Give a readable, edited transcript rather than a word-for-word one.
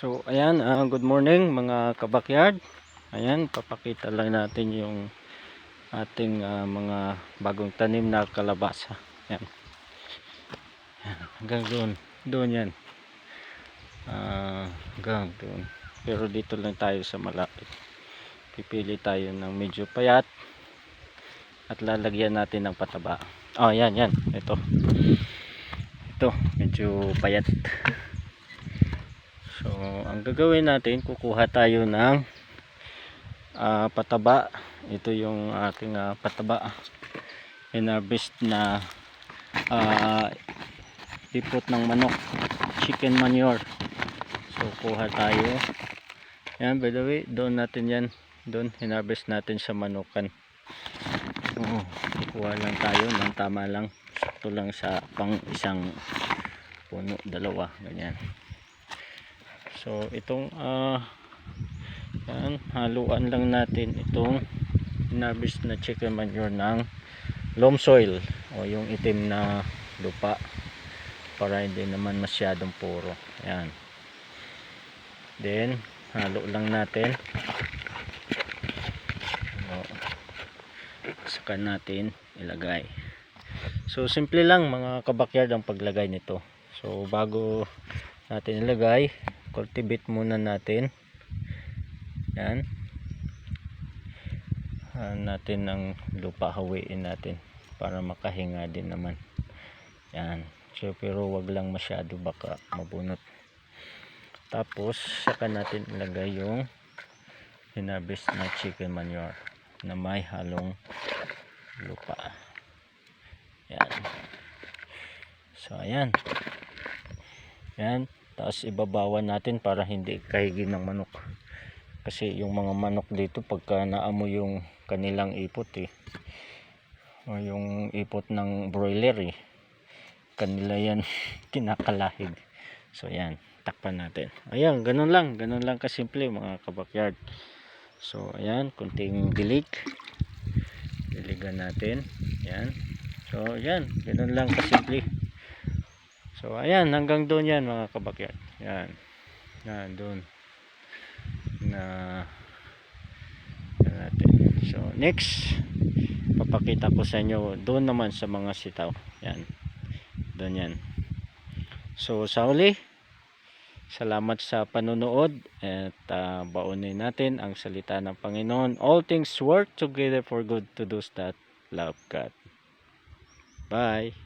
So ayan, good morning mga kabakyard. Ayan, papakita lang natin yung ating mga bagong tanim na kalabasa. Ayan. Hanggang doon yan. Hanggang doon. Pero dito lang tayo sa malapit. Pipili tayo ng medyo payat at lalagyan natin ng pataba. Oh, yan. Ito, medyo payat. So, ang gagawin natin, kukuha tayo ng pataba. Ito yung ating pataba. Hinarvest na ipot ng manok, chicken manure. So, kuha tayo. Yan, by the way, doon natin yan. Doon, hinarvest natin sa manukan. Kuha lang tayo ng tama lang. Sakto lang sa pang isang puno, dalawa, ganyan. So itong yan, haluan lang natin itong hinarvest na chicken manure ng loam soil o yung itim na lupa para hindi naman masyadong puro. Yan. Then halo lang natin. Saka natin ilagay. So simple lang mga kabakyard ang paglagay nito. So bago natin ilagay, cultivate muna natin. Yan. Natin ng lupa, hawiin natin para makahinga din naman. Yan. So pero wag lang masyado baka mabunot. Tapos saka natin ilagay yung hinarvest na chicken manure na may halong lupa. Yan. So ayan. Yan. Tapos ibabawan natin para hindi kahigin ng manok. Kasi yung mga manok dito pagka naamoy yung kanilang ipot o yung ipot ng broiler kanila yan kinakalahig. So yan, takpan natin. Ayan, ganun lang kasimple mga kabakyard. So ayan, kunting dilig. Diligan natin. Yan. So yan, ganun lang kasimple. So ayan, hanggang doon yan mga kabakyard. Yan. Yan doon. Na natin. So next, papakita ko sa inyo doon naman sa mga sitaw. Yan. Doon yan. So sa huli, salamat sa panonood at baunin natin ang salita ng Panginoon. All things work together for good to those that love God. Bye.